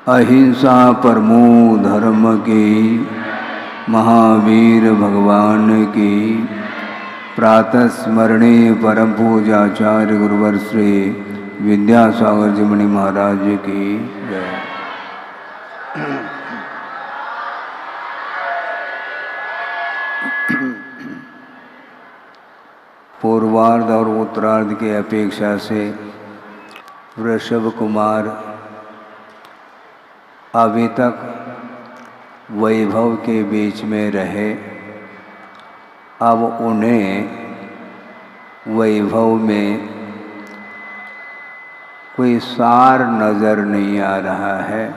अहिंसा परमो धर्म की, महावीर भगवान की। प्रातः स्मरणे परम पूजाचार्य गुरुवर श्री विद्यासागर जी मुनि महाराज की जय। पूर्वार्ध और उत्तरार्ध की अपेक्षा से वृषभ कुमार अभी तक वैभव के बीच में रहे। अब उन्हें वैभव में कोई सार नज़र नहीं आ रहा है।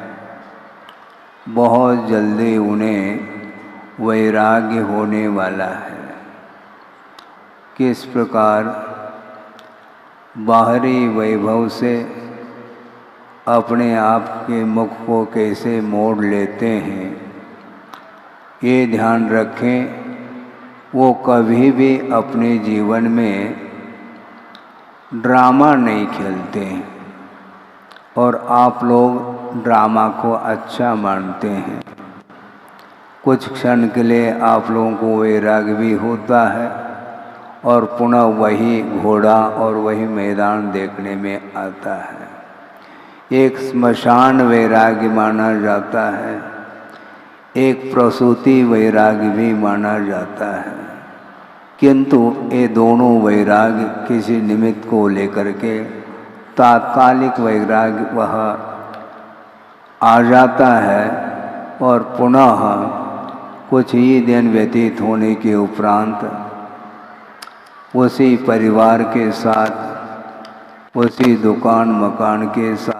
बहुत जल्दी उन्हें वैराग्य होने वाला है। किस प्रकार बाहरी वैभव से अपने आप के मुख को कैसे मोड़ लेते हैं, ये ध्यान रखें। वो कभी भी अपने जीवन में ड्रामा नहीं खेलते हैं और आप लोग ड्रामा को अच्छा मानते हैं। कुछ क्षण के लिए आप लोगों को वैराग्य भी होता है और पुनः वही घोड़ा और वही मैदान देखने में आता है। एक स्मशान वैराग्य माना जाता है, एक प्रसूति वैराग्य भी माना जाता है। किंतु ये दोनों वैराग्य किसी निमित्त को लेकर के तात्कालिक वैराग्य वह आ जाता है और पुनः कुछ ही दिन व्यतीत होने के उपरांत उसी परिवार के साथ, उसी दुकान मकान के साथ,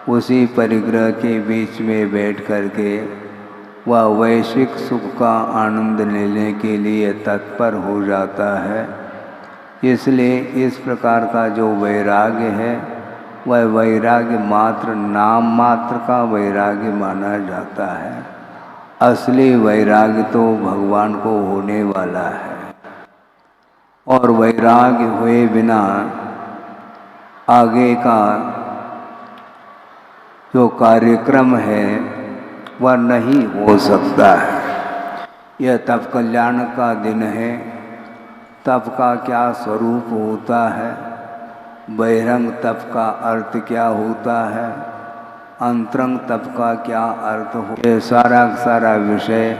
उसी परिग्रह के बीच में बैठ कर के वह वैश्विक सुख का आनंद लेने के लिए तत्पर हो जाता है। इसलिए इस प्रकार का जो वैराग्य है वह वैराग्य मात्र नाम मात्र का वैराग्य माना जाता है। असली वैराग्य तो भगवान को होने वाला है और वैराग्य हुए बिना आगे का जो कार्यक्रम है वह नहीं हो सकता है। यह तप कल्याण का दिन है। तप का क्या स्वरूप होता है, बहिरंग तप का अर्थ क्या होता है, अंतरंग तप का क्या अर्थ हो, यह सारा विषय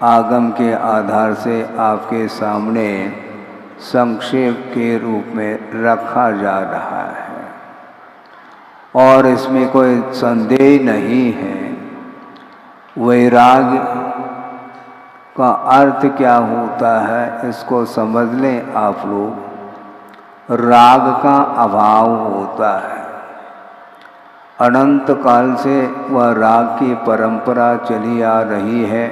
आगम के आधार से आपके सामने संक्षेप के रूप में रखा जा रहा है और इसमें कोई संदेह नहीं है। वैराग्य का अर्थ क्या होता है इसको समझ लें आप लोग। राग का अभाव होता है। अनंत काल से वह राग की परंपरा चली आ रही है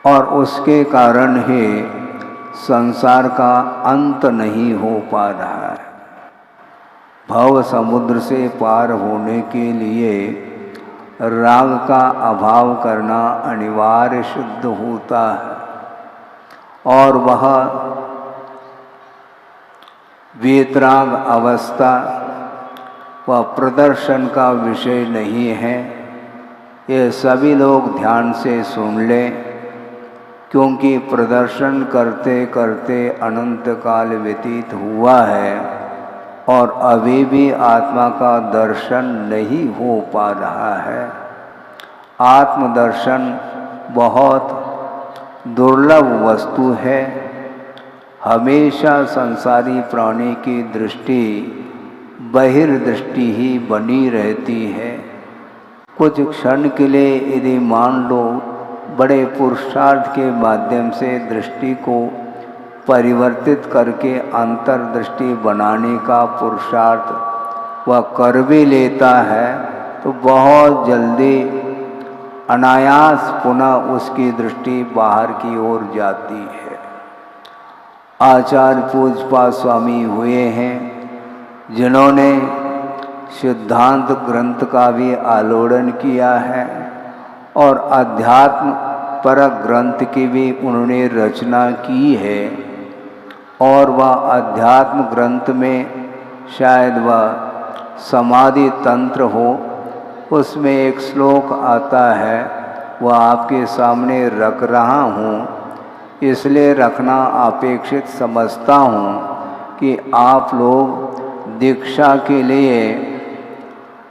और उसके कारण ही संसार का अंत नहीं हो पा रहा है। भव समुद्र से पार होने के लिए राग का अभाव करना अनिवार्य सिद्ध होता है और वह वीतराग अवस्था वह प्रदर्शन का विषय नहीं है। ये सभी लोग ध्यान से सुन लें, क्योंकि प्रदर्शन करते करते अनंत काल व्यतीत हुआ है और अभी भी आत्मा का दर्शन नहीं हो पा रहा है। आत्मदर्शन बहुत दुर्लभ वस्तु है। हमेशा संसारी प्राणी की दृष्टि बहिर्दृष्टि ही बनी रहती है। कुछ क्षण के लिए यदि मान लो बड़े पुरुषार्थ के माध्यम से दृष्टि को परिवर्तित करके अंतर्दृष्टि बनाने का पुरुषार्थ वह कर भी लेता है तो बहुत जल्दी अनायास पुनः उसकी दृष्टि बाहर की ओर जाती है। आचार्य पूज्यपाद स्वामी हुए हैं जिन्होंने सिद्धांत ग्रंथ का भी आलोड़न किया है और अध्यात्म परक ग्रंथ की भी उन्होंने रचना की है और वह अध्यात्म ग्रंथ में शायद वह समाधि तंत्र हो, उसमें एक श्लोक आता है, वह आपके सामने रख रहा हूँ। इसलिए रखना अपेक्षित समझता हूँ कि आप लोग दीक्षा के लिए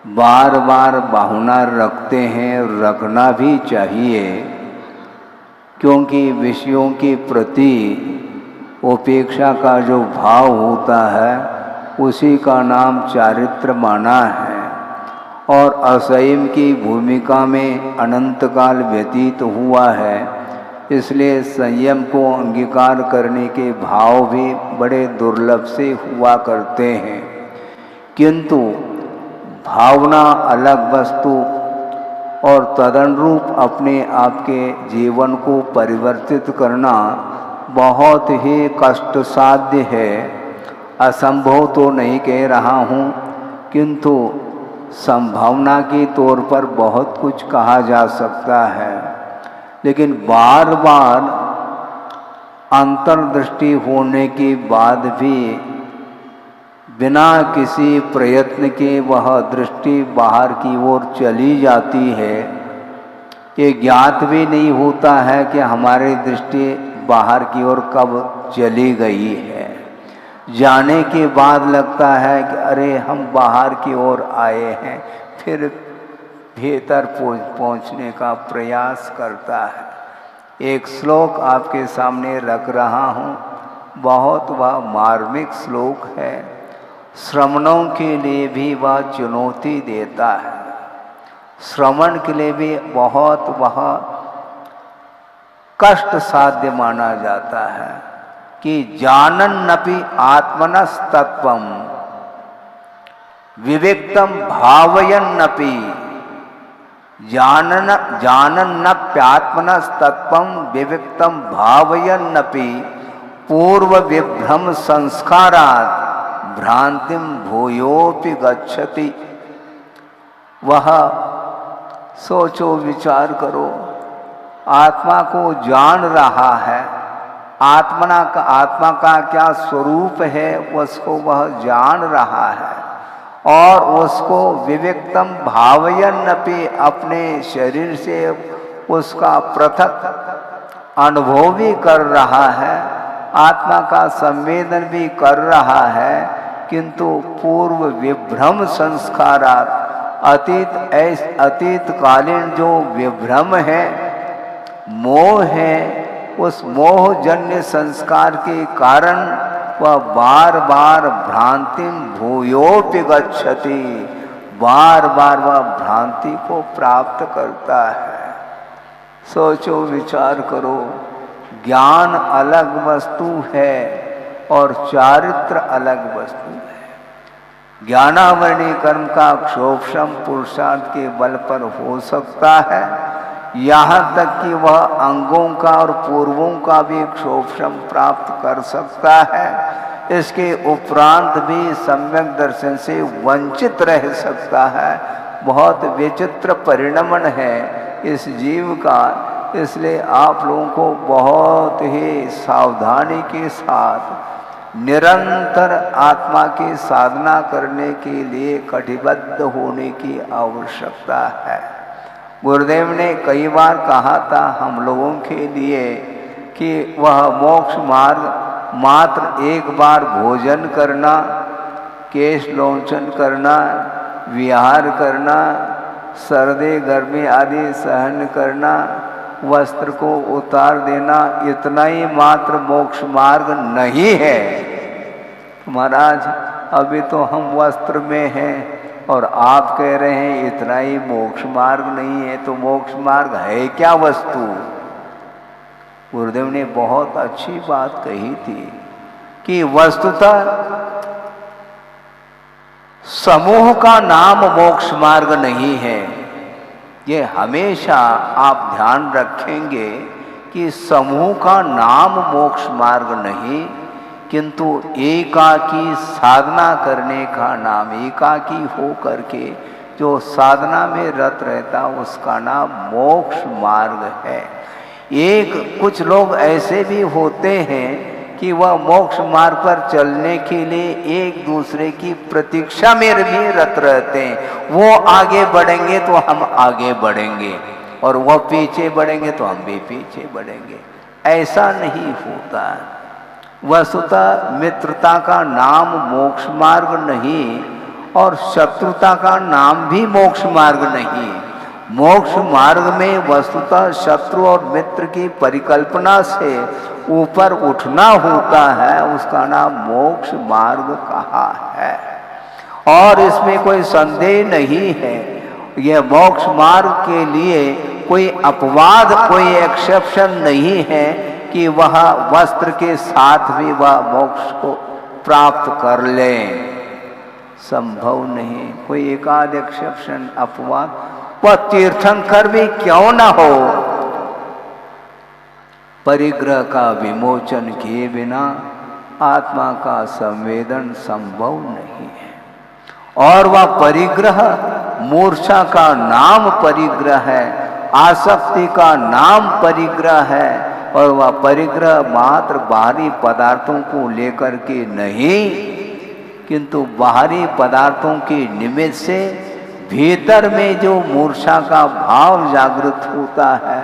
बार बार भावना रखते हैं, रखना भी चाहिए, क्योंकि विषयों के प्रति उपेक्षा का जो भाव होता है उसी का नाम चारित्र माना है। और असंयम की भूमिका में अनंत काल व्यतीत हुआ है, इसलिए संयम को अंगीकार करने के भाव भी बड़े दुर्लभ से हुआ करते हैं। किंतु भावना अलग वस्तु और तदनुरूप अपने आपके जीवन को परिवर्तित करना बहुत ही कष्ट साध्य है। असंभव तो नहीं कह रहा हूँ, किंतु संभावना के तौर पर बहुत कुछ कहा जा सकता है। लेकिन बार बार अंतर्दृष्टि होने के बाद भी बिना किसी प्रयत्न के वह दृष्टि बाहर की ओर चली जाती है। ये ज्ञात भी नहीं होता है कि हमारी दृष्टि बाहर की ओर कब चली गई है। जाने के बाद लगता है कि अरे हम बाहर की ओर आए हैं, फिर भीतर पहुंचने का प्रयास करता है। एक श्लोक आपके सामने रख रहा हूँ, बहुत वह मार्मिक श्लोक है। श्रमणों के लिए भी वह चुनौती देता है, श्रवण के लिए भी बहुत वह कष्ट साध्य माना जाता है कि जानन्नपि आत्मनस्तत्वम विविक्तम भावयन्नपि जानन्नप्यात्मनस्तत्वम विविक्तम भावयन्नपि पूर्व विभ्रम संस्कारात् भ्रांतिम भूयोपि गच्छति। वह सोचो विचार करो, आत्मा को जान रहा है, आत्मा का क्या स्वरूप है उसको वह जान रहा है, और उसको विविक्तम भावयन्नपि अपने शरीर से उसका पृथक अनुभव भी कर रहा है, आत्मा का संवेदन भी कर रहा है, किंतु पूर्व विभ्रम संस्कारात् अतीत कालीन जो विभ्रम है, मोह है, उस मोहजन्य संस्कार के कारण वह बार बार भ्रांतिम भूयोपि गच्छति, बार बार वह भ्रांति को प्राप्त करता है। सोचो विचार करो, ज्ञान अलग वस्तु है और चारित्र अलग वस्तु है। ज्ञानावरणी कर्म का क्षोभम पुरुषार्थ के बल पर हो सकता है, यहाँ तक कि वह अंगों का और पूर्वों का भी क्षोभम प्राप्त कर सकता है। इसके उपरांत भी सम्यक दर्शन से वंचित रह सकता है। बहुत विचित्र परिणमन है इस जीव का। इसलिए आप लोगों को बहुत ही सावधानी के साथ निरंतर आत्मा की साधना करने के लिए कटिबद्ध होने की आवश्यकता है। गुरुदेव ने कई बार कहा था हम लोगों के लिए कि वह मोक्ष मार्ग मात्र एक बार भोजन करना, केश लोचन करना, विहार करना, सर्दी गर्मी आदि सहन करना, वस्त्र को उतार देना, इतना ही मात्र मोक्ष मार्ग नहीं है। महाराज अभी तो हम वस्त्र में हैं और आप कह रहे हैं इतना ही मोक्ष मार्ग नहीं है, तो मोक्ष मार्ग है क्या वस्तु? गुरुदेव ने बहुत अच्छी बात कही थी कि वस्तुतः समूह का नाम मोक्ष मार्ग नहीं है। ये हमेशा आप ध्यान रखेंगे कि समूह का नाम मोक्ष मार्ग नहीं, किंतु एकाकी साधना करने का नाम, एकाकी हो करके जो साधना में रत रहता उसका नाम मोक्ष मार्ग है। कुछ लोग ऐसे भी होते हैं कि वह मोक्ष मार्ग पर चलने के लिए एक दूसरे की प्रतीक्षा में भी रत रहते हैं। वो आगे बढ़ेंगे तो हम आगे बढ़ेंगे, और वह पीछे बढ़ेंगे तो हम भी पीछे बढ़ेंगे। ऐसा नहीं होता। वस्तुतः मित्रता का नाम मोक्ष मार्ग नहीं, और शत्रुता का नाम भी मोक्ष मार्ग नहीं। मोक्ष मार्ग में वस्तुतः शत्रु और मित्र की परिकल्पना से ऊपर उठना होता है, उसका नाम मोक्ष मार्ग कहा है। और इसमें कोई संदेह नहीं है, यह मोक्ष मार्ग के लिए कोई अपवाद, कोई एक्सेप्शन नहीं है कि वह वस्त्र के साथ भी वह मोक्ष को प्राप्त कर ले। संभव नहीं। कोई एकाध एक्सेप्शन, अपवाद, वह तीर्थंकर भी क्यों न हो, परिग्रह का विमोचन किए बिना आत्मा का संवेदन संभव नहीं है। और वह परिग्रह मूर्छा का नाम परिग्रह है, आसक्ति का नाम परिग्रह है, और वह परिग्रह मात्र बाहरी पदार्थों को लेकर के नहीं, किंतु बाहरी पदार्थों के निमित्त से भीतर में जो मूर्छा का भाव जागृत होता है,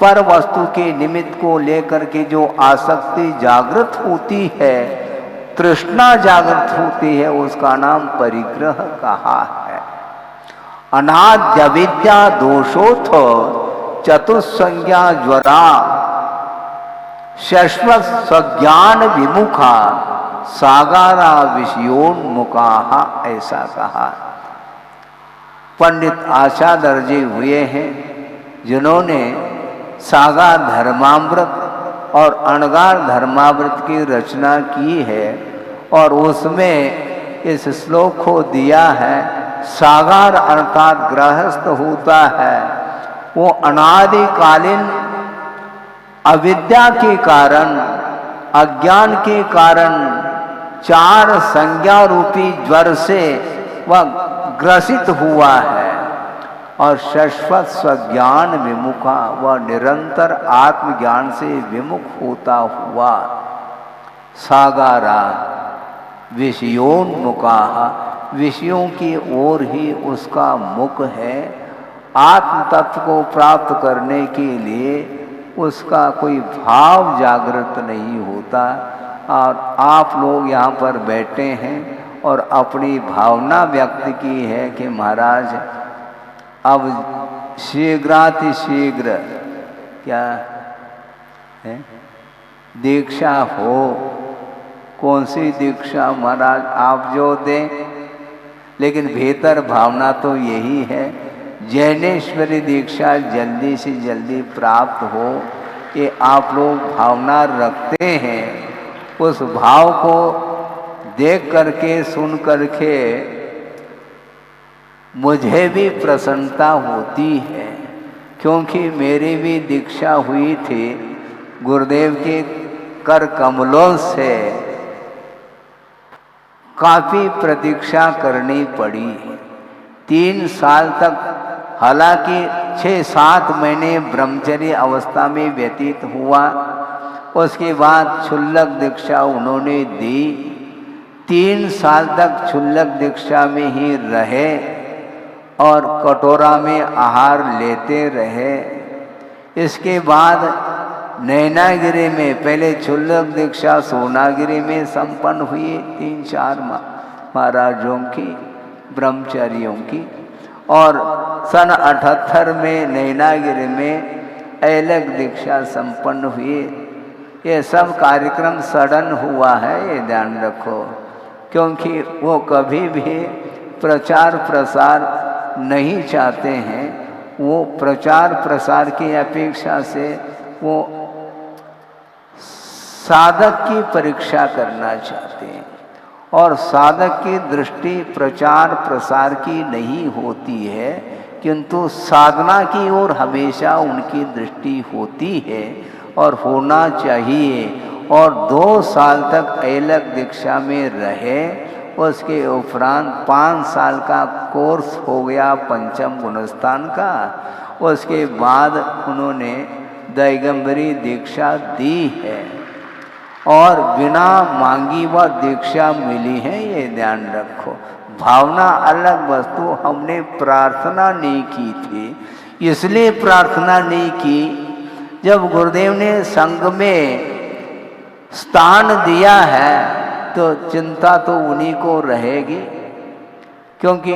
पर वस्तु के निमित्त को लेकर के जो आसक्ति जागृत होती है, तृष्णा जागृत होती है, उसका नाम परिग्रह कहा है। अनाद्य विद्या दोषोथ चतुस्संज्ञा ज्वरा शश्वत स्वज्ञान विमुखा सागारा विषयोन्मुखा, ऐसा कहा। पंडित आचार्य जी हुए हैं जिन्होंने सागार धर्मामृत और अणगार धर्मामृत की रचना की है, और उसमें इस श्लोक को दिया है। सागार अर्थात गृहस्थ होता है, वो अनादिकालीन अविद्या के कारण, अज्ञान के कारण, चार संज्ञा रूपी ज्वर से वह ग्रसित हुआ है, और शाश्वत स्वज्ञान विमुखा, वह निरंतर आत्मज्ञान से विमुख होता हुआ। सागारा विषयोन्मुखा, विषयों की ओर ही उसका मुख है। आत्म तत्व को प्राप्त करने के लिए उसका कोई भाव जागृत नहीं होता। और आप लोग यहाँ पर बैठे हैं और अपनी भावना व्यक्त की है कि महाराज अब शीघ्रातिशीघ्र क्या है दीक्षा हो। कौन सी दीक्षा महाराज आप जो दें, लेकिन भीतर भावना तो यही है जैनेश्वरी दीक्षा जल्दी से जल्दी प्राप्त हो। ये आप लोग भावना रखते हैं, उस भाव को देख करके सुन करके मुझे भी प्रसन्नता होती है, क्योंकि मेरी भी दीक्षा हुई थी गुरुदेव के कर कमलों से। काफ़ी प्रतीक्षा करनी पड़ी 3 साल तक। हालांकि 6-7 महीने ब्रह्मचर्य अवस्था में व्यतीत हुआ, उसके बाद क्षुल्लक दीक्षा उन्होंने दी। 3 साल तक क्षुल्लक दीक्षा में ही रहे और कटोरा में आहार लेते रहे। इसके बाद नैनागिरी में, पहले क्षुल्लक दीक्षा सोनागिरी में संपन्न हुई 3-4 महाराजों की ब्रह्मचारियों की, और सन 78 में नैनागिरी में ऐलक दीक्षा संपन्न हुई। ये सब कार्यक्रम सडन हुआ है, ये ध्यान रखो, क्योंकि वो कभी भी प्रचार प्रसार नहीं चाहते हैं। वो प्रचार प्रसार की अपेक्षा से वो साधक की परीक्षा करना चाहते हैं, और साधक की दृष्टि प्रचार प्रसार की नहीं होती है, किंतु साधना की ओर हमेशा उनकी दृष्टि होती है और होना चाहिए। और 2 साल तक ऐलक दीक्षा में रहे। उसके उपरांत 5 साल का कोर्स हो गया पंचम गुणस्थान का। उसके बाद उन्होंने दैगंबरी दीक्षा दी है। और बिना मांगी वह दीक्षा मिली है, ये ध्यान रखो। भावना अलग वस्तु, हमने प्रार्थना नहीं की थी। इसलिए प्रार्थना नहीं की, जब गुरुदेव ने संघ में स्थान दिया है तो चिंता तो उन्हीं को रहेगी, क्योंकि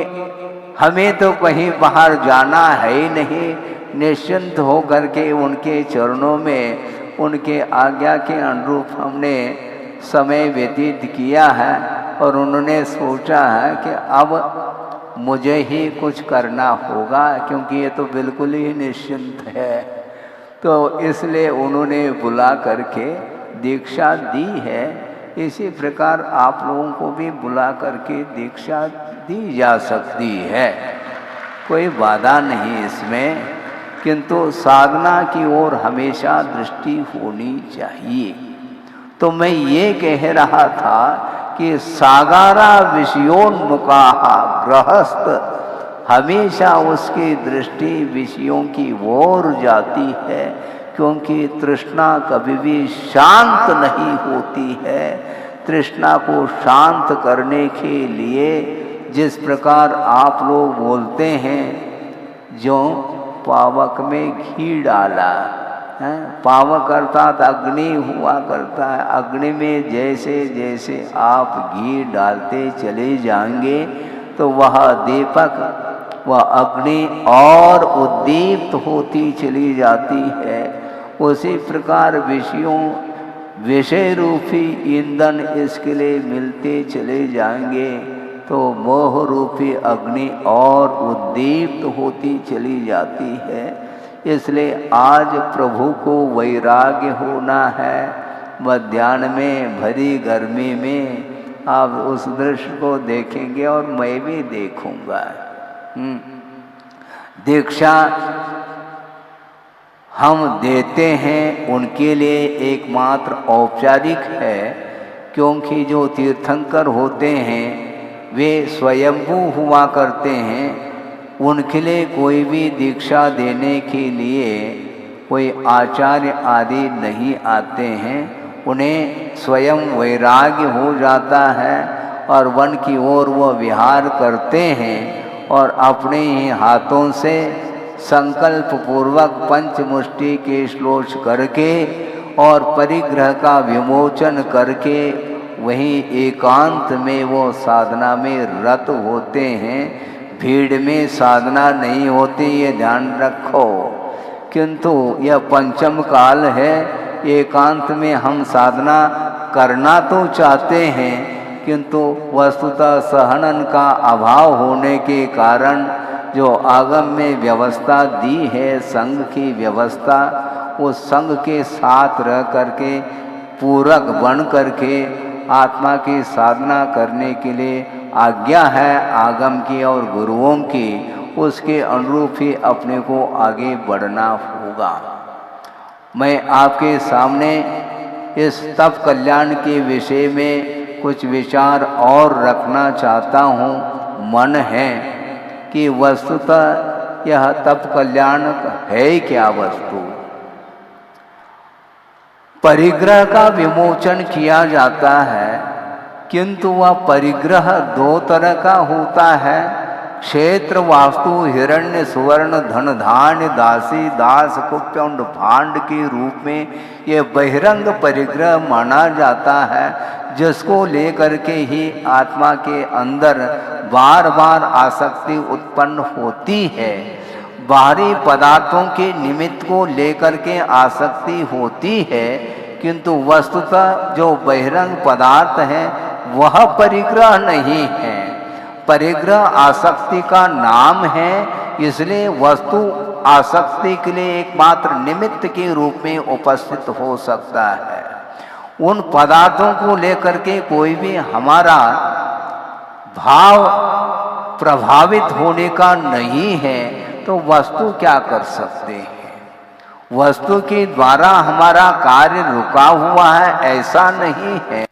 हमें तो कहीं बाहर जाना है ही नहीं। निश्चिंत हो करके उनके चरणों में, उनके आज्ञा के अनुरूप हमने समय व्यतीत किया है और उन्होंने सोचा है कि अब मुझे ही कुछ करना होगा, क्योंकि ये तो बिल्कुल ही निश्चिंत है। तो इसलिए उन्होंने बुला करके दीक्षा दी है। इसी प्रकार आप लोगों को भी बुला करके दीक्षा दी जा सकती है, कोई बाधा नहीं इसमें, किंतु साधना की ओर हमेशा दृष्टि होनी चाहिए। तो मैं ये कह रहा था कि सागारा विषयोन्मुखाः गृहस्थ, हमेशा उसकी दृष्टि विषयों की ओर जाती है, क्योंकि तृष्णा कभी भी शांत नहीं होती है। तृष्णा को शांत करने के लिए जिस प्रकार आप लोग बोलते हैं, जो पावक में घी डाला है, पावक अर्थात अग्नि हुआ करता है, अग्नि में जैसे जैसे आप घी डालते चले जाएंगे तो वह दीपक, वह अग्नि और उद्दीप्त होती चली जाती है। उसी प्रकार विषय रूपी ईंधन इसके लिए मिलते चले जाएंगे तो मोह रूपी अग्नि और उद्दीप्त होती चली जाती है। इसलिए आज प्रभु को वैराग्य होना है। मध्याह्न में भरी गर्मी में आप उस दृश्य को देखेंगे और मैं भी देखूंगा। दीक्षा हम देते हैं उनके लिए एकमात्र औपचारिक है, क्योंकि जो तीर्थंकर होते हैं वे स्वयंभू हुआ करते हैं। उनके लिए कोई भी दीक्षा देने के लिए कोई आचार्य आदि नहीं आते हैं। उन्हें स्वयं वैराग्य हो जाता है और वन की ओर वह विहार करते हैं और अपने ही हाथों से संकल्प पूर्वक पंचमुष्टि के श्लोच करके और परिग्रह का विमोचन करके वहीं एकांत में वो साधना में रत होते हैं। भीड़ में साधना नहीं होती, ये ध्यान रखो। किंतु यह पंचम काल है, एकांत में हम साधना करना तो चाहते हैं, किंतु वस्तुतः सहनन का अभाव होने के कारण जो आगम में व्यवस्था दी है, संघ की व्यवस्था, उस संघ के साथ रह करके पूरक बन करके आत्मा की साधना करने के लिए आज्ञा है आगम की और गुरुओं की, उसके अनुरूप ही अपने को आगे बढ़ना होगा। मैं आपके सामने इस तप कल्याण के विषय में कुछ विचार और रखना चाहता हूँ। मन है कि वस्तुतः यह तप कल्याण है क्या वस्तु? परिग्रह का विमोचन किया जाता है, किंतु वह परिग्रह दो तरह का होता है। क्षेत्र वास्तु हिरण्य सुवर्ण धन धान्य दासी दास कुप्यंड भांड के रूप में ये बहिरंग परिग्रह माना जाता है, जिसको लेकर के ही आत्मा के अंदर बार बार आसक्ति उत्पन्न होती है। बाहरी पदार्थों के निमित्त को लेकर के आसक्ति होती है, किंतु वस्तुतः जो बहिरंग पदार्थ है वह परिग्रह नहीं है। परिग्रह आसक्ति का नाम है, इसलिए वस्तु आसक्ति के लिए एकमात्र निमित्त के रूप में उपस्थित हो सकता है। उन पदार्थों को लेकर के कोई भी हमारा भाव प्रभावित होने का नहीं है, तो वस्तु क्या कर सकते हैं? वस्तु के द्वारा हमारा कार्य रुका हुआ है ऐसा नहीं है,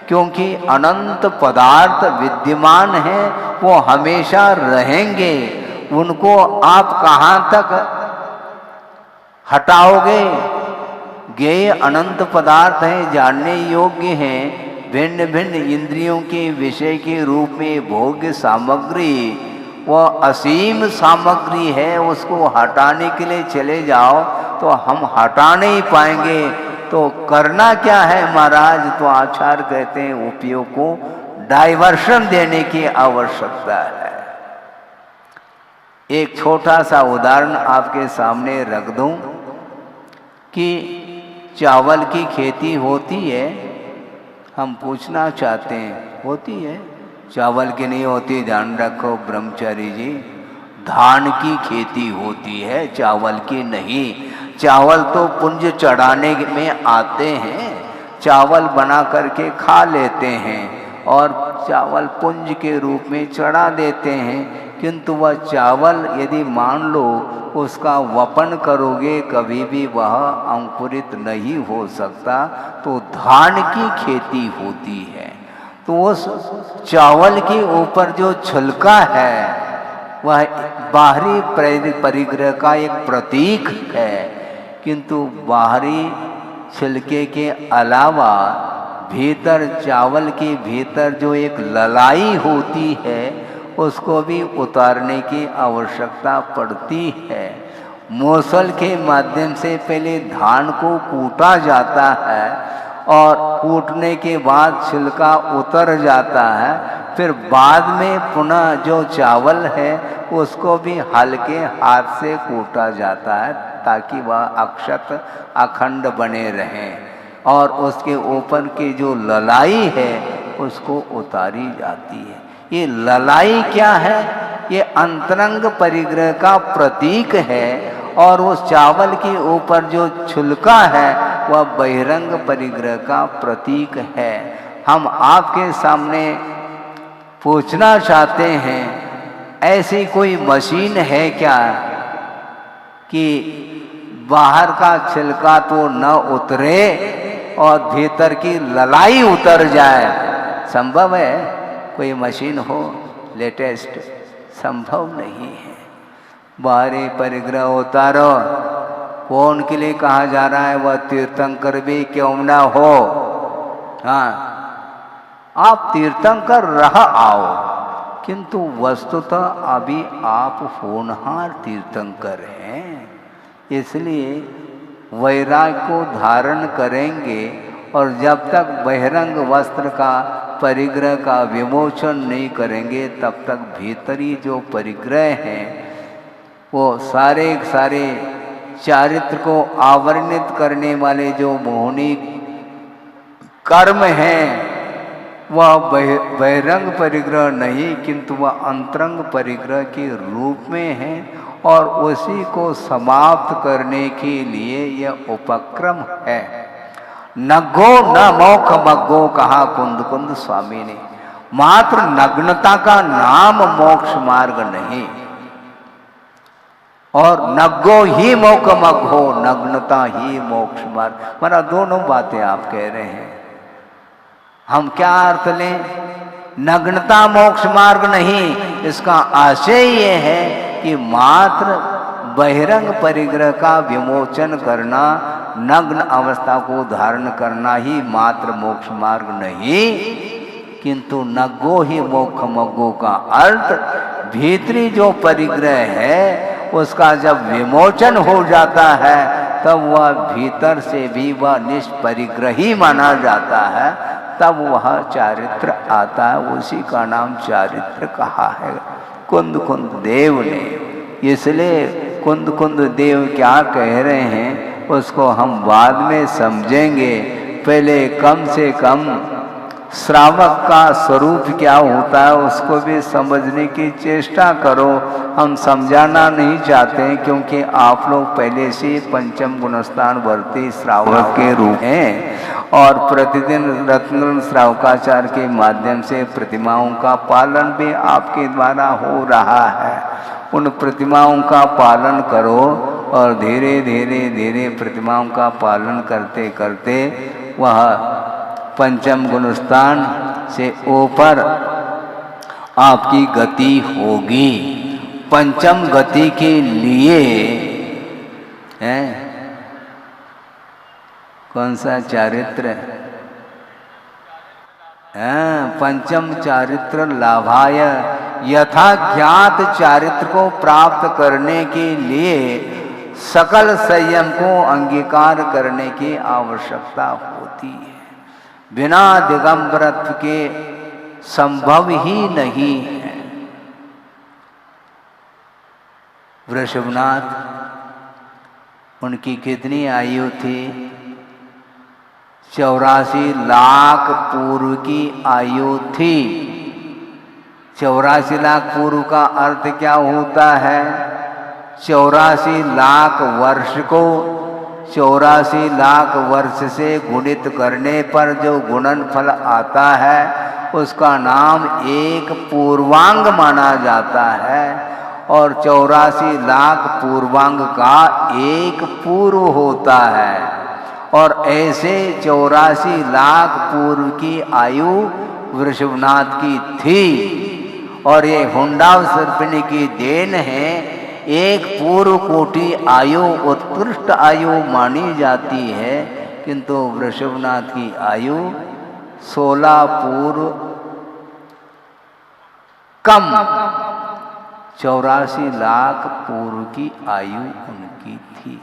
क्योंकि अनंत पदार्थ विद्यमान हैं, वो हमेशा रहेंगे। उनको आप कहाँ तक हटाओगे? ज्ञेय अनंत पदार्थ हैं, जानने योग्य हैं, भिन्न भिन्न इंद्रियों के विषय के रूप में भोग्य सामग्री वह असीम सामग्री है। उसको हटाने के लिए चले जाओ तो हम हटा नहीं पाएंगे। तो करना क्या है महाराज? तो आचार्य कहते हैं उपयोग को डाइवर्शन देने की आवश्यकता है। एक छोटा सा उदाहरण आपके सामने रख दूं कि चावल की खेती होती है, हम पूछना चाहते हैं होती है? चावल की नहीं होती, ध्यान रखो ब्रह्मचारी जी। धान की खेती होती है, चावल की नहीं। चावल तो पुंज चढ़ाने में आते हैं, चावल बना करके खा लेते हैं और चावल पुंज के रूप में चढ़ा देते हैं। किंतु वह चावल यदि मान लो उसका वपन करोगे कभी भी वह अंकुरित नहीं हो सकता। तो धान की खेती होती है, तो उस चावल के ऊपर जो छिलका है वह बाहरी परिग्रह का एक प्रतीक है। किंतु बाहरी छिलके के अलावा भीतर चावल के भीतर जो एक ललाई होती है उसको भी उतारने की आवश्यकता पड़ती है। मूसल के माध्यम से पहले धान को कूटा जाता है और कूटने के बाद छिलका उतर जाता है। फिर बाद में पुनः जो चावल है उसको भी हल्के हाथ से कूटा जाता है ताकि वह अक्षत अखंड बने रहें और उसके ऊपर की जो ललाई है उसको उतारी जाती है। ये ललाई क्या है? ये अंतरंग परिग्रह का प्रतीक है और उस चावल के ऊपर जो छिलका है वह बहिरंग परिग्रह का प्रतीक है। हम आपके सामने पूछना चाहते हैं, ऐसी कोई मशीन है क्या कि बाहर का छिलका तो न उतरे और भीतर की ललाई उतर जाए? संभव है कोई मशीन हो लेटेस्ट? संभव नहीं है। बाहरी परिग्रह उतारो, कौन के लिए कहा जा रहा है? वह तीर्थंकर भी क्यों ना हो। हाँ, आप तीर्थंकर रह आओ, किंतु वस्तुतः अभी आप होनहार तीर्थंकर हैं। इसलिए वैराग्य को धारण करेंगे और जब तक बहिरंग वस्त्र का परिग्रह का विमोचन नहीं करेंगे तब तक भीतरी जो परिग्रह हैं वो सारे सारे चारित्र को आवरणित करने वाले जो मोहनी कर्म हैं वह बहिरंग परिग्रह नहीं किंतु वह अंतरंग परिग्रह के रूप में है और उसी को समाप्त करने के लिए यह उपक्रम है। नग्गो न मोक्ष मग्गो कहा कुंद कुंद स्वामी ने। मात्र नग्नता का नाम मोक्ष मार्ग नहीं और नग्गो ही मोक्ष मग्गो, नग्नता ही मोक्ष मार्ग। माना दोनों बातें आप कह रहे हैं। हम क्या अर्थ लें? नग्नता मोक्ष मार्ग नहीं, इसका आशय ये है कि मात्र बहिरंग परिग्रह का विमोचन करना, नग्न अवस्था को धारण करना ही मात्र मोक्ष मार्ग नहीं, किंतु नग्गो ही मोक्ष मग्गो का अर्थ भीतरी जो परिग्रह है उसका जब विमोचन हो जाता है तब वह भीतर से भी वह निष्परिग्रही माना जाता है, तब वह चारित्र आता है। उसी का नाम चारित्र कहा है कुंद कुंद देव ने। इसलिए कुंद कुंद देव क्या कह रहे हैं उसको हम बाद में समझेंगे। पहले कम से कम श्रावक का स्वरूप क्या होता है उसको भी समझने की चेष्टा करो। हम समझाना नहीं चाहते क्योंकि आप लोग पहले से पंचम गुणस्थान वर्ती श्रावक के रूप हैं और प्रतिदिन रत्न श्रावकाचार्य के माध्यम से प्रतिमाओं का पालन भी आपके द्वारा हो रहा है। उन प्रतिमाओं का पालन करो और धीरे धीरे धीरे प्रतिमाओं का पालन करते करते वह पंचम गुणस्थान से ऊपर आपकी गति होगी। पंचम गति के लिए कौन सा चारित्र? पंचम चारित्र लाभाय, यथा ज्ञात चारित्र को प्राप्त करने के लिए सकल संयम को अंगीकार करने की आवश्यकता होती है। बिना दिगंबरत्व के संभव ही नहीं है। वृषभनाथ, उनकी कितनी आयु थी? 84 लाख पूर्व की आयु थी। 84 लाख पूर्व का अर्थ क्या होता है? 84 लाख वर्ष को 84 लाख वर्ष से गुणित करने पर जो गुणनफल आता है उसका नाम एक पूर्वांग माना जाता है, और 84 लाख पूर्वांग का एक पूर्व होता है। और ऐसे 84 लाख पूर्व की आयु वृषभनाथ की थी। और ये हुंडा सर्पिणी की देन है। एक पूर्व कोटि आयु उत्कृष्ट आयु मानी जाती है, किंतु वृषभनाथ की आयु 16 पूर्व कम 84 लाख पूर्व की आयु उनकी थी।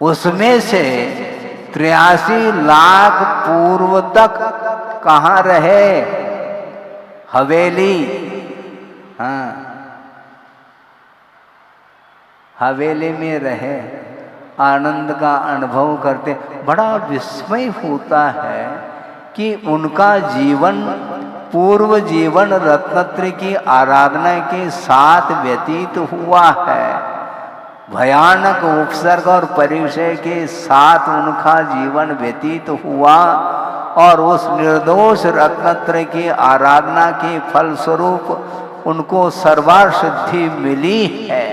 उसमें से 83 लाख पूर्व तक कहाँ रहे? हवेली। हाँ, हवेली में रहे, आनंद का अनुभव करते। बड़ा विस्मय होता है कि उनका जीवन पूर्व जीवन रत्नत्रय की आराधना के साथ व्यतीत हुआ है। भयानक उपसर्ग और परिचय के साथ उनका जीवन व्यतीत हुआ, और उस निर्दोष रत्नत्रय की आराधना के फलस्वरूप उनको सर्वार्थ सिद्धि मिली है।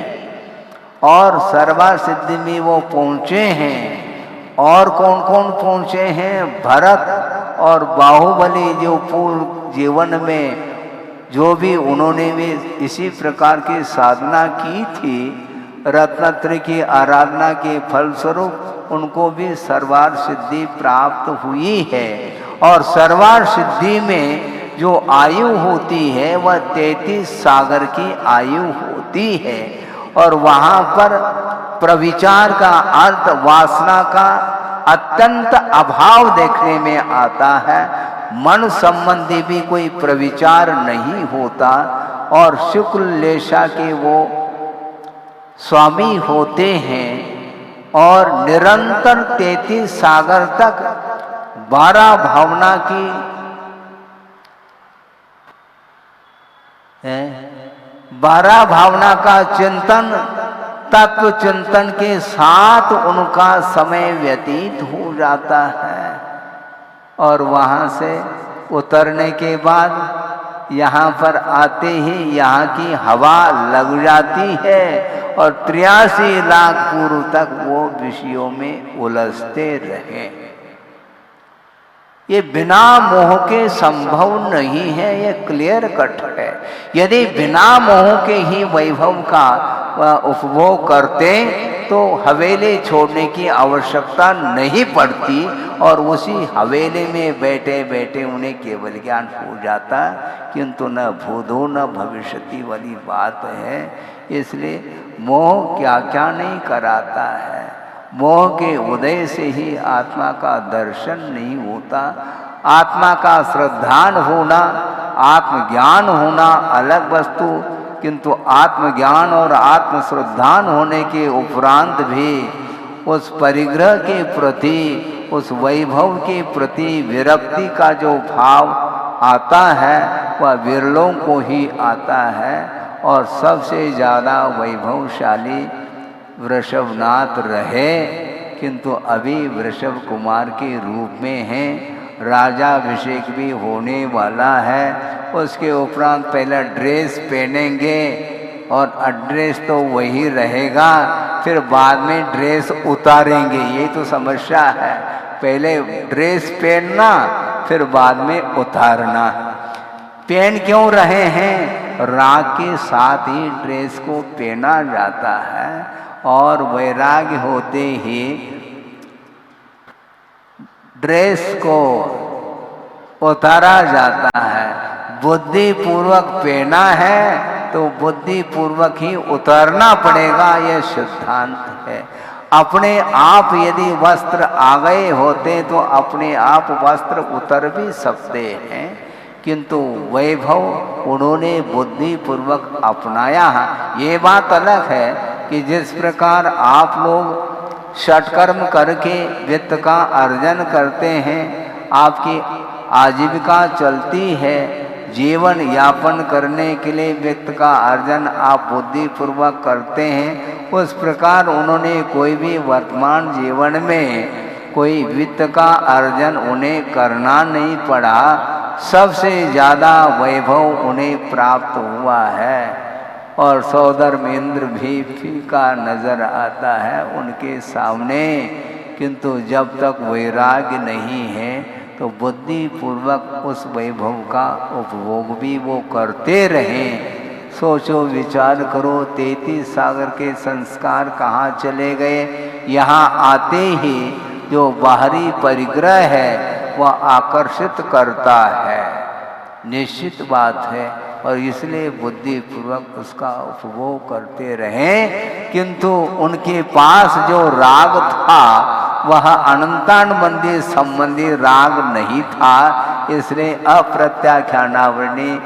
और सर्वार्थ सिद्धि में वो पहुँचे हैं। और कौन कौन पहुँचे हैं? भरत और बाहुबली, जो पूर्व जीवन में जो भी उन्होंने भी इसी प्रकार की साधना की थी, रत्नत्रय की आराधना के फलस्वरूप उनको भी सर्वार्थ सिद्धि प्राप्त हुई है। और सर्वार्थ सिद्धि में जो आयु होती है वह 33 सागर की आयु होती है। और वहाँ पर प्रविचार का अर्थ वासना का अत्यंत अभाव देखने में आता है। मन संबंधी भी कोई प्रविचार नहीं होता, और शुक्ल लेशा के वो स्वामी होते हैं। और निरंतर 33 सागर तक 12 भावना की 12 भावना का चिंतन, तत्व चिंतन के साथ उनका समय व्यतीत हो जाता है। और वहाँ से उतरने के बाद यहाँ पर आते ही यहाँ की हवा लग जाती है, और 83 लाख पूर्व तक वो विषयों में उलझते रहे। ये बिना मोह के संभव नहीं है, ये क्लियर कट है। यदि बिना मोह के ही वैभव का उपभोग करते तो हवेली छोड़ने की आवश्यकता नहीं पड़ती, और उसी हवेली में बैठे बैठे उन्हें केवल ज्ञान हो जाता। किंतु न भूतो न भविष्यति वाली बात है। इसलिए मोह क्या क्या नहीं कराता है। मोह के उदय से ही आत्मा का दर्शन नहीं होता। आत्मा का श्रद्धान होना, आत्मज्ञान होना अलग वस्तु, किंतु आत्मज्ञान और आत्मश्रद्धान होने के उपरांत भी उस परिग्रह के प्रति, उस वैभव के प्रति विरक्ति का जो भाव आता है वह विरलों को ही आता है। और सबसे ज़्यादा वैभवशाली वृषभनाथ रहे, किंतु अभी वृषभ कुमार के रूप में हैं। राजाभिषेक भी होने वाला है। उसके उपरांत पहले ड्रेस पहनेंगे, और ड्रेस तो वही रहेगा, फिर बाद में ड्रेस उतारेंगे। ये तो समस्या है। पहले ड्रेस पहनना, फिर बाद में उतारना। पहन क्यों रहे हैं? राग के साथ ही ड्रेस को पहना जाता है। और वैराग्य होते ही ड्रेस को उतारा जाता है, बुद्धि पूर्वक पहना है तो बुद्धि पूर्वक ही उतारना पड़ेगा, यह सिद्धांत है। अपने आप यदि वस्त्र आ गए होते तो अपने आप वस्त्र उतर भी सकते हैं, किंतु वैभव उन्होंने बुद्धि पूर्वक अपनाया है। ये बात अलग है कि जिस प्रकार आप लोग षटकर्म करके वित्त का अर्जन करते हैं, आपकी आजीविका चलती है, जीवन यापन करने के लिए वित्त का अर्जन आप बुद्धि पूर्वक करते हैं, उस प्रकार उन्होंने कोई भी वर्तमान जीवन में कोई वित्त का अर्जन उन्हें करना नहीं पड़ा। सबसे ज़्यादा वैभव उन्हें प्राप्त हुआ है और सौधर्मेंद्र भी फीका नजर आता है उनके सामने, किंतु जब तक वैराग्य नहीं है तो बुद्धि पूर्वक उस वैभव का उपभोग भी वो करते रहें। सोचो विचार करो, 33 सागर के संस्कार कहाँ चले गए। यहाँ आते ही जो बाहरी परिग्रह है वह आकर्षित करता है, निश्चित बात है, और इसलिए बुद्धि पूर्वक उसका उपभोग करते रहें। किंतु उनके पास जो राग था वह अनंतानुबंधी संबंधी राग नहीं था, इसलिए अप्रत्याख्यानावरणी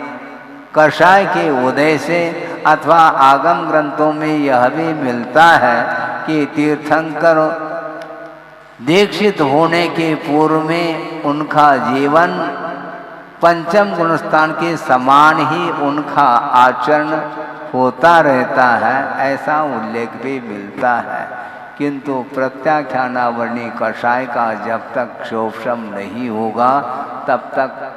कषाय के उदय से अथवा आगम ग्रंथों में यह भी मिलता है कि तीर्थंकर दीक्षित होने के पूर्व में उनका जीवन पंचम गुणस्थान के समान ही उनका आचरण होता रहता है, ऐसा उल्लेख भी मिलता है। किंतु प्रत्याख्यानावरणी कषाय का जब तक क्षोभम नहीं होगा तब तक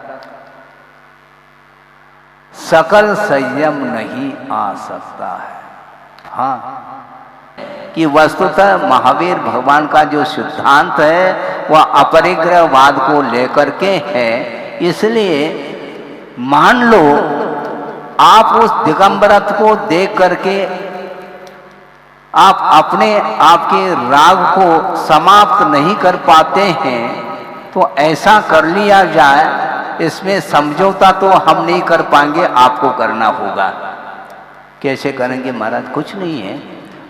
सकल संयम नहीं आ सकता है। हाँ, कि वस्तुतः महावीर भगवान का जो सिद्धांत है वह अपरिग्रहवाद को लेकर के है। इसलिए मान लो आप उस दिगंबरत्व को देख करके आप अपने आपके राग को समाप्त नहीं कर पाते हैं, तो ऐसा कर लिया जाए, इसमें समझौता तो हम नहीं कर पाएंगे, आपको करना होगा। कैसे करेंगे महाराज? कुछ नहीं है।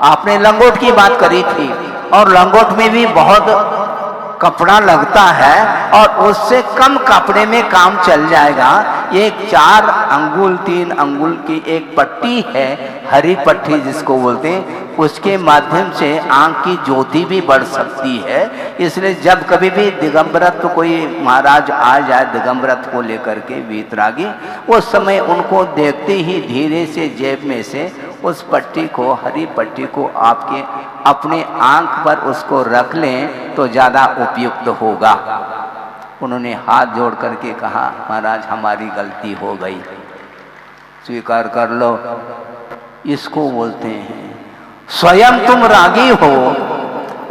आपने लंगोट की बात करी थी और लंगोट में भी बहुत कपड़ा लगता है और उससे कम कपड़े में काम चल जाएगा। एक 4 अंगुल 3 अंगुल की एक पट्टी है, हरी पट्टी जिसको बोलते हैं, उसके माध्यम से आंख की ज्योति भी बढ़ सकती है। इसलिए जब कभी भी दिगंबरत्व कोई महाराज आ जाए दिगंबरत्व को लेकर के वीतरागी, उस समय उनको देखते ही धीरे से जेब में से उस पट्टी को, हरी पट्टी को आपके अपने आंख पर उसको रख लें तो ज़्यादा उपयुक्त होगा। उन्होंने हाथ जोड़ करके कहा, महाराज हमारी गलती हो गई, स्वीकार कर लो। इसको बोलते हैं स्वयं तुम रागी हो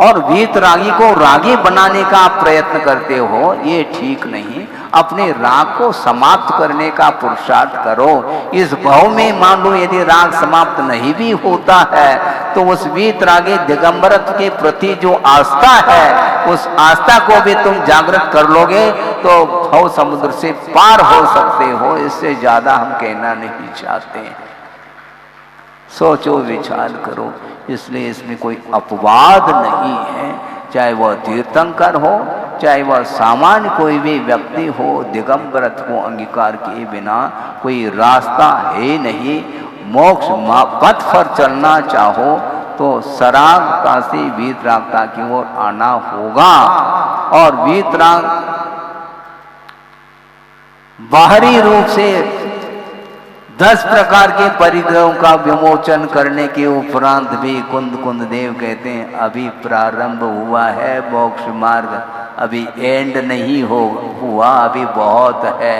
और वीतरागी को रागी बनाने का प्रयत्न करते हो, ये ठीक नहीं। अपने राग को समाप्त करने का पुरुषार्थ करो। इस भाव में मान लो यदि राग समाप्त नहीं भी होता है तो उस वीतरागी दिगंबरत्व के प्रति जो आस्था है, उस आस्था को भी तुम जागृत कर लोगे तो भव समुद्र से पार हो सकते हो। इससे ज्यादा हम कहना नहीं चाहते। सोचो विचार करो। इसलिए इसमें कोई अपवाद नहीं है, चाहे वह तीर्थंकर हो, चाहे वह सामान्य कोई भी व्यक्ति हो, दिगंबरत्व को अंगीकार किए बिना कोई रास्ता है नहीं। मोक्ष पथ पर चलना चाहो तो सरागता से वीतरागता की ओर आना होगा। और वीतराग बाहरी रूप से 10 प्रकार के परिग्रहों का विमोचन करने के उपरांत भी कुंद कुंद देव कहते हैं अभी प्रारंभ हुआ है मोक्ष मार्ग, अभी एंड नहीं हुआ, अभी बहुत है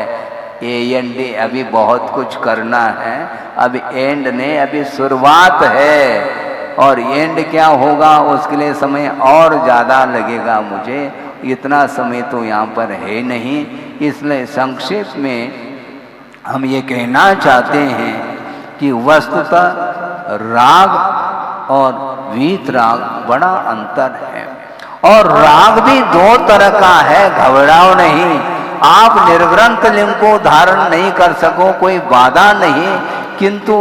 एंड, अभी बहुत कुछ करना है। अभी एंड नहीं, अभी शुरुआत है। और एंड क्या होगा उसके लिए समय और ज़्यादा लगेगा मुझे, इतना समय तो यहाँ पर है नहीं। इसलिए संक्षेप में हम ये कहना चाहते हैं कि वस्तुतः राग और वीतराग बड़ा अंतर है। और राग भी दो तरह का है, घबराओ नहीं। आप निर्ग्रंथ लिंग को धारण नहीं कर सको, कोई बाधा नहीं, किंतु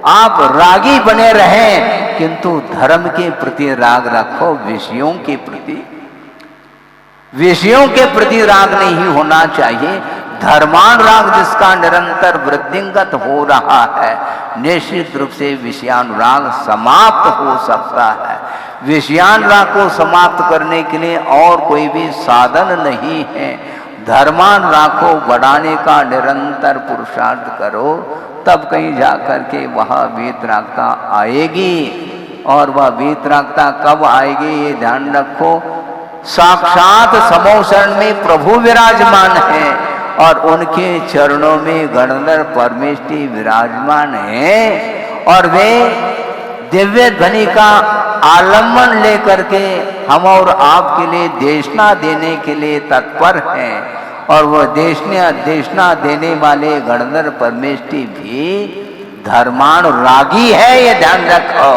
आप रागी बने रहें, किंतु धर्म के प्रति राग रखो, विषयों के प्रति राग नहीं होना चाहिए। धर्मान राग जिसका निरंतर वृद्धिंगत हो रहा है, निश्चित रूप से विषयानुराग समाप्त हो सकता है। विषयानुराग को समाप्त करने के लिए और कोई भी साधन नहीं है। धर्मान राग को बढ़ाने का निरंतर पुरुषार्थ करो, तब कहीं जाकर के वह वीतरागता आएगी। और वह वीतरागता कब आएगी ये ध्यान रखो, साक्षात समोशरण में प्रभु विराजमान है और उनके चरणों में गणधर परमेष्टि विराजमान है और वे दिव्य ध्वनि का आलम्बन लेकर के हम और आपके लिए देशना देने के लिए तत्पर हैं। और वह देशना देने वाले गणधर परमेष्टि भी धर्मान रागी है, ये ध्यान रखो।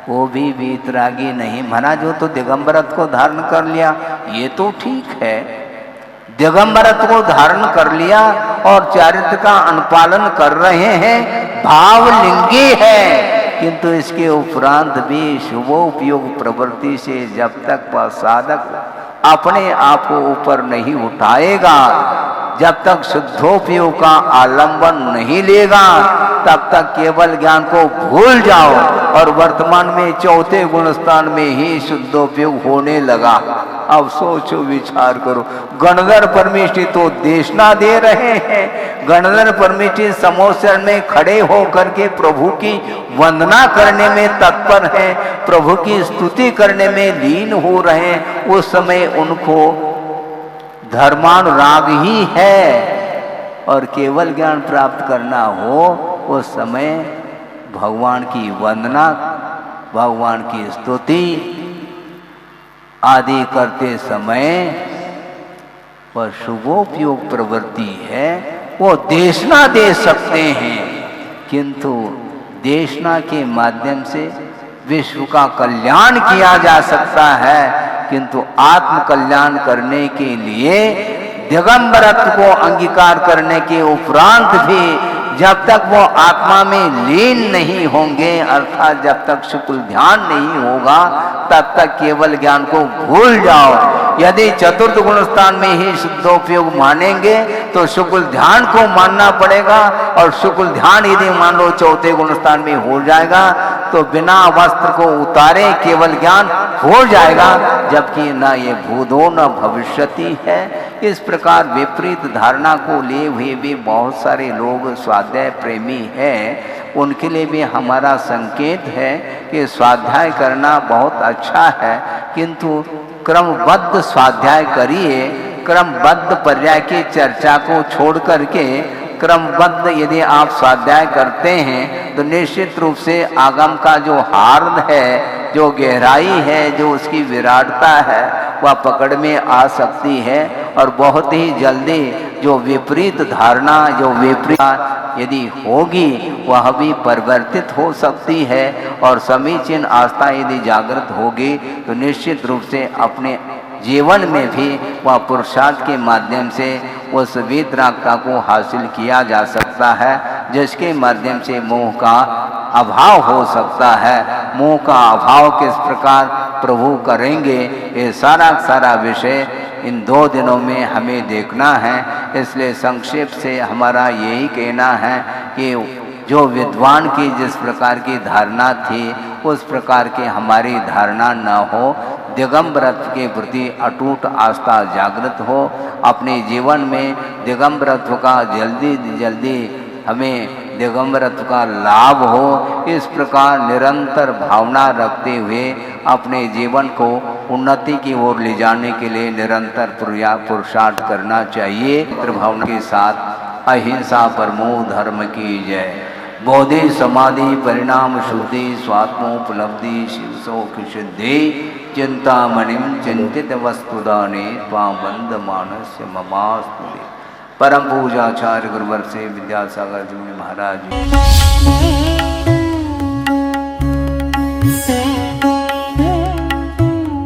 वो भी वीतरागी नहीं माना, जो तो दिगंबरत्व को धारण कर लिया ये तो ठीक है, दिगंबरत्व को धारण कर लिया और चारित्र का अनुपालन कर रहे हैं, भावलिंगी है, किंतु इसके उपरांत भी शुभोपयोग प्रवृत्ति से जब तक वह साधक अपने आप को ऊपर नहीं उठाएगा, जब तक शुद्धोपयोग का आलंबन नहीं लेगा, तब तक केवल ज्ञान को भूल जाओ और वर्तमान में चौथे गुणस्थान में ही शुद्धोपयोग होने लगा। अब सोचो, विचार करो, गणधर परमेष्टि तो देशना दे रहे हैं, गणधर परमेष्टि समोशरण में खड़े होकर के प्रभु की वंदना करने में तत्पर है, प्रभु की स्तुति करने में लीन हो रहे हैं। उस समय उनको धर्मानुराग ही है और केवल ज्ञान प्राप्त करना हो, उस समय भगवान की वंदना, भगवान की स्तुति आदि करते समय वह शुभोपयोग प्रवृत्ति है, वो देशना दे सकते हैं, किंतु देशना के माध्यम से विश्व का कल्याण किया जा सकता है, किंतु आत्म कल्याण करने के लिए दिगंबरत्व को अंगीकार करने के उपरांत भी जब तक वो आत्मा में लीन नहीं होंगे, अर्थात जब तक शुक्ल ध्यान नहीं होगा, तब तक केवल ज्ञान को भूल जाओ। यदि चतुर्थ गुण स्थान में ही शुद्धोपयोग मानेंगे तो शुक्ल ध्यान को मानना पड़ेगा, और शुक्ल ध्यान यदि मान लो चौथे गुण स्थान में हो जाएगा तो बिना वस्त्र को उतारे केवल ज्ञान हो जाएगा, जबकि न ये भूतो न भविष्यति है। इस प्रकार विपरीत धारणा को लिए हुए भी बहुत सारे लोग स्वाध्याय प्रेमी हैं, उनके लिए भी हमारा संकेत है कि स्वाध्याय करना बहुत अच्छा है, किंतु क्रमबद्ध स्वाध्याय करिए। क्रमबद्ध पर्याय की चर्चा को छोड़ करके क्रमबद्ध यदि आप स्वाध्याय करते हैं तो निश्चित रूप से आगम का जो हार्द है, जो गहराई है, जो उसकी विराटता है, वह पकड़ में आ सकती है और बहुत ही जल्दी जो विपरीत धारणा, जो विपरीत यदि होगी वह भी परिवर्तित हो सकती है, और समीचीन आस्था यदि जागृत होगी तो निश्चित रूप से अपने जीवन में भी वह पुरुषार्थ के माध्यम से उस वीतरागता को हासिल किया जा सकता है, जिसके माध्यम से मोह का अभाव हो सकता है। मोह का अभाव किस प्रकार प्रभु करेंगे, ये सारा विषय इन 2 दिनों में हमें देखना है। इसलिए संक्षेप से हमारा यही कहना है कि जो विद्वान की जिस प्रकार की धारणा थी उस प्रकार की हमारी धारणा न हो, दिगंबरत्व के प्रति अटूट आस्था जागृत हो, अपने जीवन में दिगंबरत्व का जल्दी हमें दिगंबरत्व का लाभ हो, इस प्रकार निरंतर भावना रखते हुए अपने जीवन को उन्नति की ओर ले जाने के लिए निरंतर पुरुषार्थ करना चाहिए। भावना के साथ अहिंसा परमो धर्म की जय। बोधि समाधि परिणाम शुद्धि स्वात्मोपलब्धि शिव सौख सिद्धि चिंतामणिम चिंतित वस्तुदाने त्वां बंद मानस्य ममास्तुते। परम पूजाचार्य गुरुवर से विद्यासागर जी महाराज।